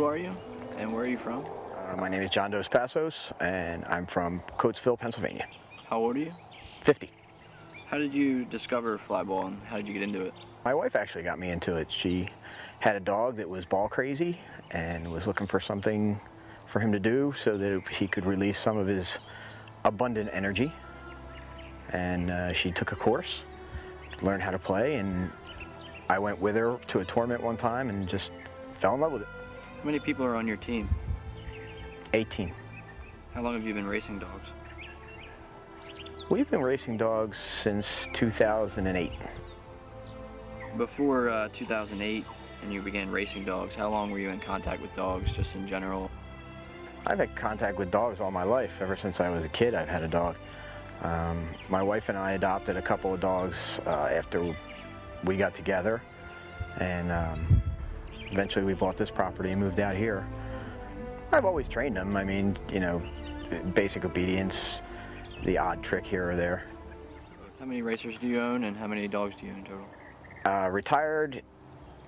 are you, and where are you from? My name is John DosPassos, and I'm from Coatesville, Pennsylvania. How old are you? 50. How did you discover Flyball, and how did you get into it? My wife actually got me into it. She had a dog that was ball crazy and was looking for something for him to do so that he could release some of his abundant energy. And she took a course, learned how to play, and I went with her to a tournament one time and just fell in love with it. How many people are on your team? 18. How long have you been racing dogs? We've been racing dogs since 2008. Before 2008 and you began racing dogs, how long were you in contact with dogs, just in general? I've had contact with dogs all my life. Ever since I was a kid, I've had a dog. My wife and I adopted a couple of dogs after we got together, and eventually we bought this property and moved out here. I've always trained them. I mean, you know, basic obedience, the odd trick here or there. How many racers do you own, and how many dogs do you own total? Retired,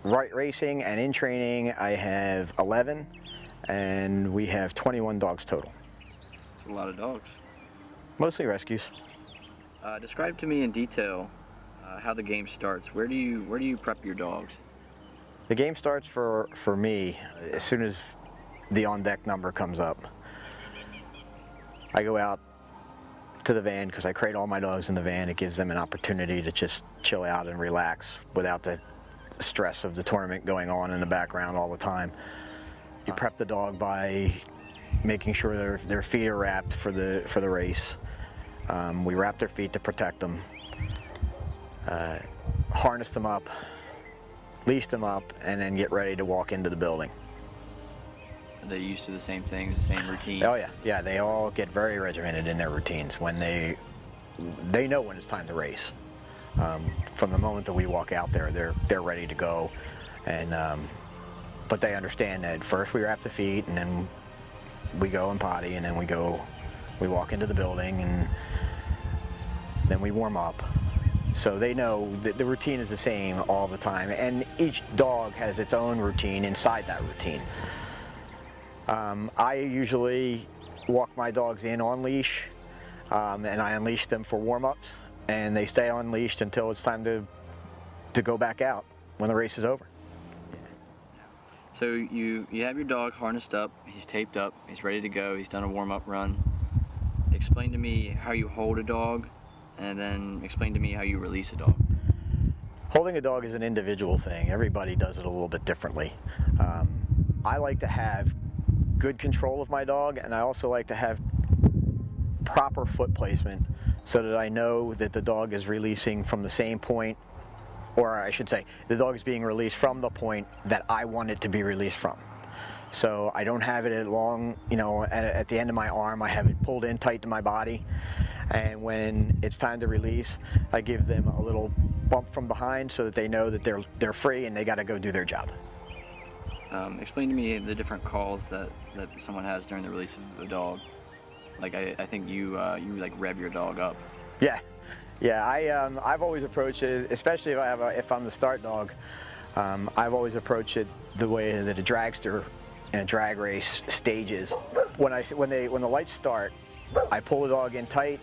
racing, and in training, I have 11, and we have 21 dogs total. That's a lot of dogs. Mostly rescues. Describe to me in detail how the game starts. Where do you prep your dogs? The game starts for me as soon as the on-deck number comes up. I go out to the van because I crate all my dogs in the van. It gives them an opportunity to just chill out and relax without the stress of the tournament going on in the background all the time. You prep the dog by making sure their feet are wrapped for the race. We wrap their feet to protect them, harness them up, leash them up, and then get ready to walk into the building. Are they used to the same things, the same routine? Oh yeah, they all get very regimented in their routines. When they know when it's time to race. From the moment that we walk out there, they're ready to go, and but they understand that first we wrap the feet, and then we go and potty, and then we walk into the building, and then we warm up. So they know that the routine is the same all the time, and each dog has its own routine inside that routine. I usually walk my dogs in on leash, and I unleash them for warm-ups, and they stay unleashed until it's time to go back out when the race is over. So you have your dog harnessed up, he's taped up, he's ready to go, he's done a warm-up run. Explain to me how you hold a dog, and then explain to me how you release a dog. Holding a dog is an individual thing. Everybody does it a little bit differently. I like to have good control of my dog, and I also like to have proper foot placement so that I know that the dog is releasing from the same point, or I should say, the dog is being released from the point that I want it to be released from. So I don't have it at long, you know, at the end of my arm. I have it pulled in tight to my body, and when it's time to release, I give them a little bump from behind so that they know that they're free and they got to go do their job. Explain to me the different calls that someone has during the release of a dog. Like I think you like rev your dog up. Yeah. I've always approached it, especially if I'm the start dog. I've always approached it the way that a dragster in a drag race stages. When the lights start, I pull the dog in tight,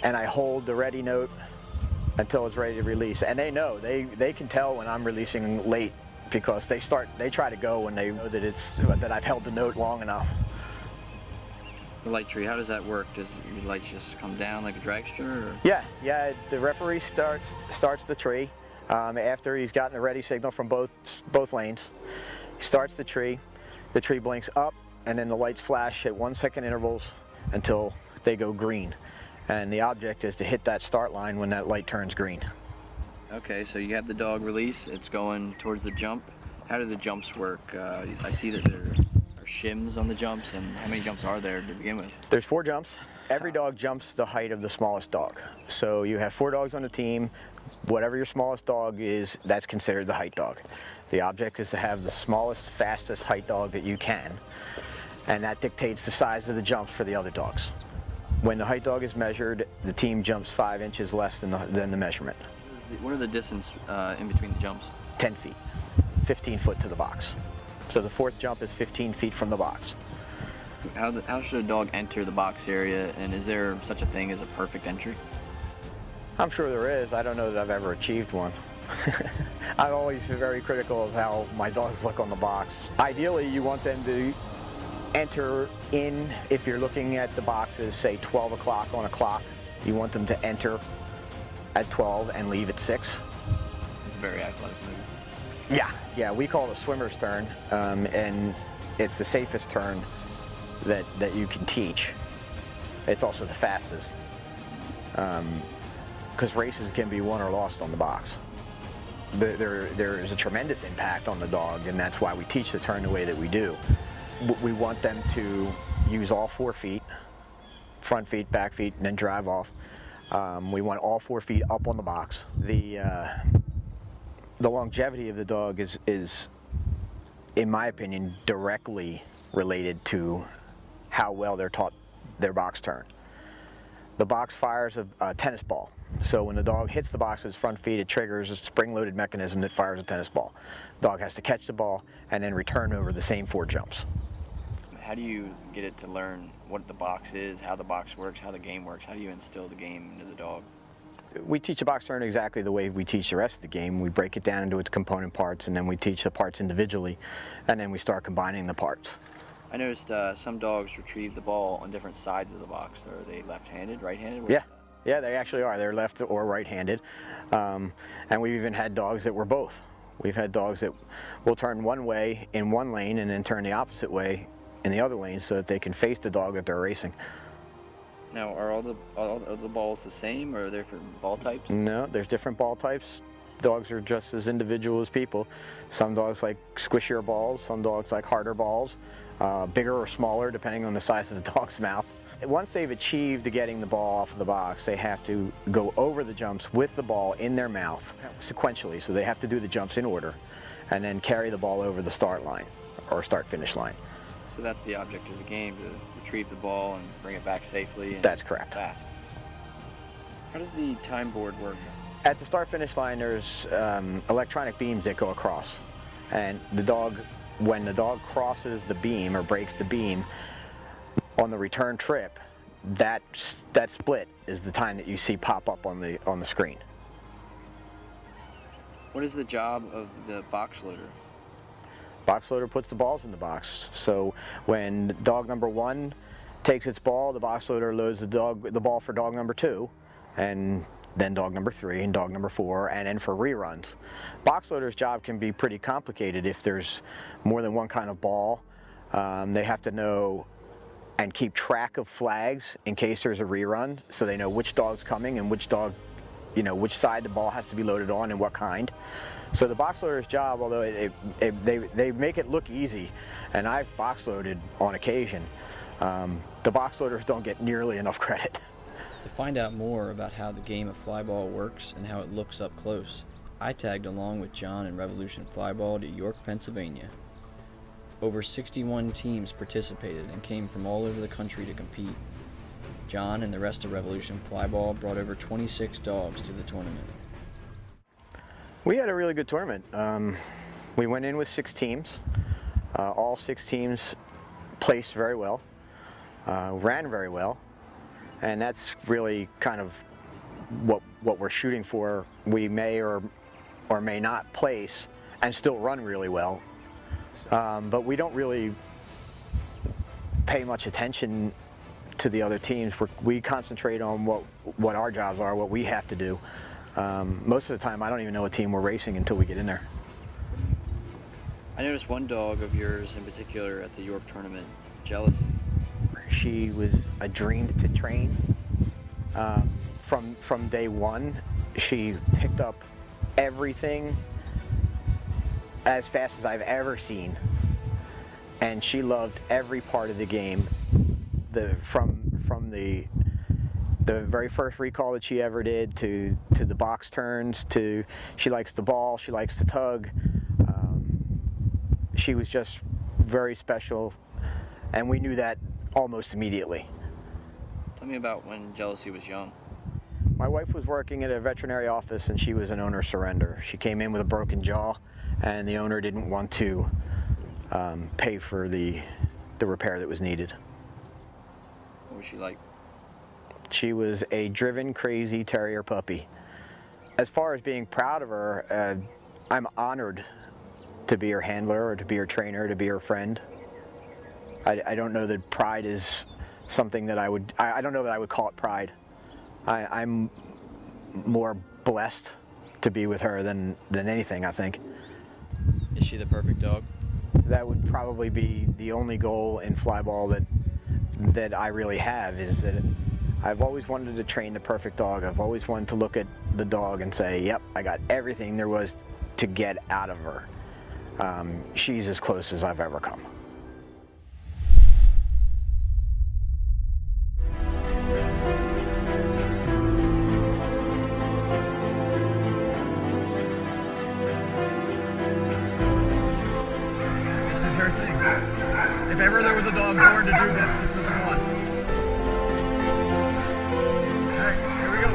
and I hold the ready note until it's ready to release. And they know, they can tell when I'm releasing late, because they try to go when they know that I've held the note long enough. The light tree, how does that work? Does the lights just come down like a dragster? Or? Yeah. The referee starts the tree after he's gotten a ready signal from both lanes. He starts the tree blinks up, and then the lights flash at 1 second intervals until they go green. And the object is to hit that start line when that light turns green. Okay, so you have the dog release, it's going towards the jump. How do the jumps work? I see that there are shims on the jumps, and how many jumps are there to begin with? There's 4 jumps. Every dog jumps the height of the smallest dog. So you have 4 dogs on the team. Whatever your smallest dog is, that's considered the height dog. The object is to have the smallest, fastest height dog that you can, and that dictates the size of the jumps for the other dogs. When the height dog is measured, the team jumps 5 inches less than the measurement. What are the distance in between the jumps? 10 feet, 15 foot to the box. So the fourth jump is 15 feet from the box. How should a dog enter the box area, and is there such a thing as a perfect entry? I'm sure there is. I don't know that I've ever achieved one. I'm always very critical of how my dogs look on the box. Ideally, you want them to enter in, if you're looking at the boxes, say 12 o'clock on a clock, you want them to enter at 12 and leave at 6. It's a very athletic move. Yeah, we call it a swimmer's turn, and it's the safest turn that you can teach. It's also the fastest, because races can be won or lost on the box. There is a tremendous impact on the dog, and that's why we teach the turn the way that we do. We want them to use all 4 feet, front feet, back feet, and then drive off. We want all 4 feet up on the box. The longevity of the dog is, in my opinion, directly related to how well they're taught their box turn. The box fires a tennis ball. So when the dog hits the box with his front feet, it triggers a spring-loaded mechanism that fires a tennis ball. The dog has to catch the ball and then return over the same 4 jumps. How do you get it to learn what the box is, how the box works, how the game works? How do you instill the game into the dog? We teach a box turn exactly the way we teach the rest of the game. We break it down into its component parts, and then we teach the parts individually, and then we start combining the parts. I noticed some dogs retrieve the ball on different sides of the box. Are they left-handed, right-handed? Yeah, they actually are. They're left or right-handed, and we've even had dogs that were both. We've had dogs that will turn one way in one lane and then turn the opposite way in the other lane so that they can face the dog that they're racing. Now, are all the balls the same, or are there different ball types? No, there's different ball types. Dogs are just as individual as people. Some dogs like squishier balls, some dogs like harder balls, bigger or smaller depending on the size of the dog's mouth. Once they've achieved getting the ball off of the box, they have to go over the jumps with the ball in their mouth sequentially. So they have to do the jumps in order and then carry the ball over the start line or start-finish line. So that's the object of the game, to retrieve the ball and bring it back safely and That's correct. fast. How does the time board work? At the start-finish line, there's electronic beams that go across. And when the dog crosses the beam or breaks the beam on the return trip, that split is the time that you see pop up on the screen. What is the job of the box loader? Box loader puts the balls in the box. So when dog number 1 takes its ball, the box loader loads the ball for dog number 2, and then dog number 3 and dog number 4, and then for reruns. Box loader's job can be pretty complicated if there's more than one kind of ball. They have to know and keep track of flags in case there's a rerun, so they know which dog's coming and which dog, which side the ball has to be loaded on and what kind. So the box loader's job, although they make it look easy, and I've box loaded on occasion, the box loaders don't get nearly enough credit. To find out more about how the game of flyball works and how it looks up close, I tagged along with John and Revolution Flyball to York, Pennsylvania. Over 61 teams participated and came from all over the country to compete. John and the rest of Revolution Flyball brought over 26 dogs to the tournament. We had a really good tournament. We went in with 6 teams. All 6 teams placed very well, ran very well, and that's really kind of what we're shooting for. We may or may not place and still run really well, but we don't really pay much attention to the other teams. We concentrate on what our jobs are, what we have to do. Most of the time, I don't even know what team we're racing until we get in there. I noticed one dog of yours in particular at the York tournament, Jealousy. She was a dream to train. From day one, she picked up everything as fast as I've ever seen, and she loved every part of the game. From the very first recall that she ever did to the box turns, to she likes the ball, she likes the tug. She was just very special, and we knew that almost immediately. Tell me about when Jealousy was young. My wife was working at a veterinary office, and she was an owner surrender. She came in with a broken jaw, and the owner didn't want to pay for the repair that was needed. What was she like? She was a driven, crazy terrier puppy. As far as being proud of her, I'm honored to be her handler or to be her trainer, to be her friend. I don't know that pride is something that I don't know that I would call it pride. I'm more blessed to be with her than anything, I think. Is she the perfect dog? That would probably be the only goal in Flyball that I really have, is that I've always wanted to train the perfect dog. I've always wanted to look at the dog and say, yep, I got everything there was to get out of her. She's as close as I've ever come. This is her thing. If ever there was a dog born to do this, this was the one. Alright, here we go.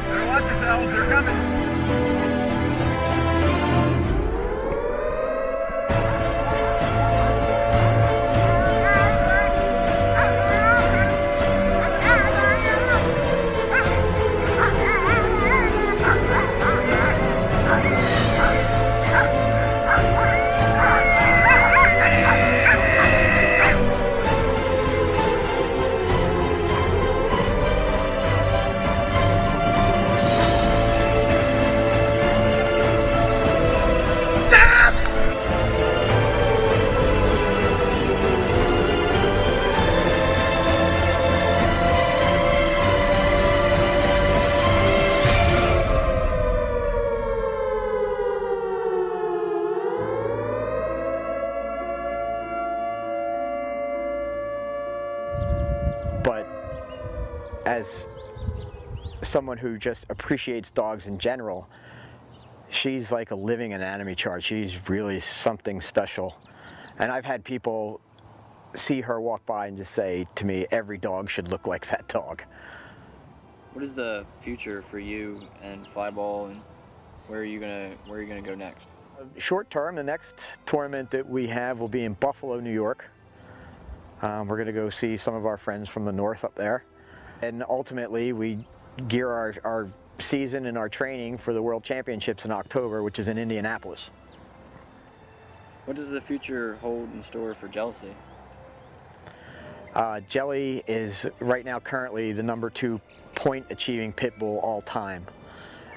Better watch yourselves, they're coming. But as someone who just appreciates dogs in general, she's like a living anatomy chart. She's really something special. And I've had people see her walk by and just say to me, every dog should look like that dog. What is the future for you and Flyball, and where are you gonna go next? Short term, the next tournament that we have will be in Buffalo, New York. We're going to go see some of our friends from the north up there. And ultimately, we gear our season and our training for the World Championships in October, which is in Indianapolis. What does the future hold in store for Jealousy? Jelly is right now currently the #2 point achieving pit bull all time.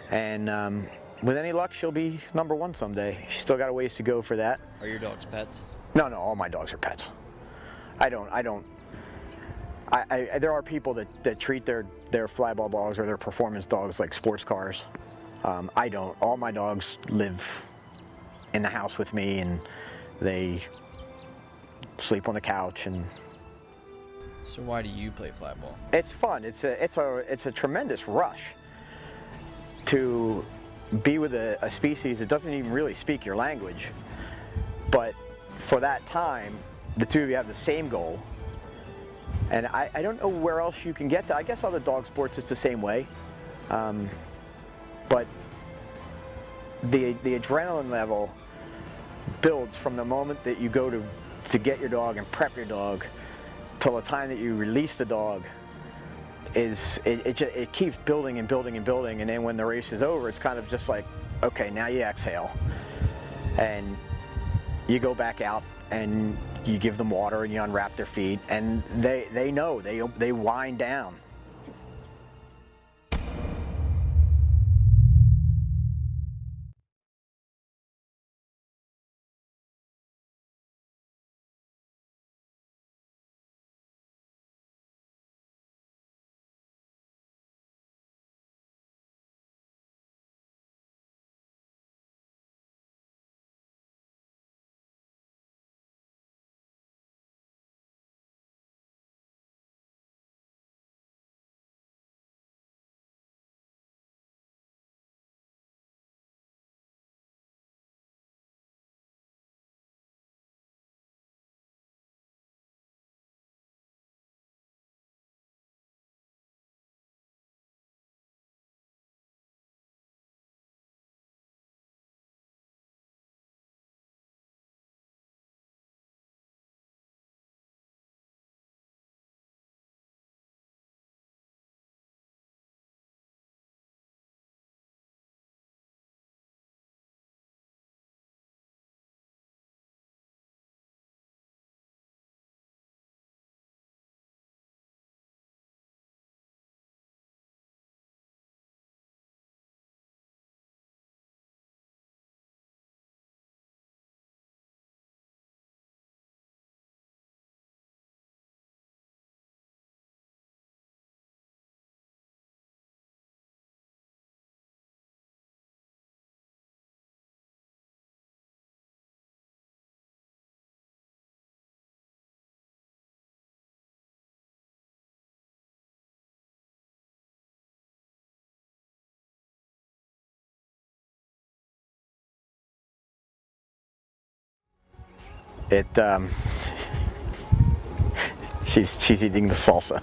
And with any luck, she'll be #1 someday. She's still got a ways to go for that. Are your dogs pets? No, all my dogs are pets. There are people that treat their Flyball dogs or their performance dogs like sports cars. I don't. All my dogs live in the house with me, and they sleep on the couch. And So why do you play Flyball? it's fun. It's a tremendous rush to be with a species that doesn't even really speak your language, but for that time, the two of you have the same goal. And I don't know where else you can get that. I guess other dog sports it's the same way, but the adrenaline level builds from the moment that you go to get your dog and prep your dog till the time that you release the dog. It keeps building and building and building, and then when the race is over, it's kind of just like, okay, now you exhale and you go back out and you give them water and you unwrap their feet, and they know, they wind down. She's eating the salsa.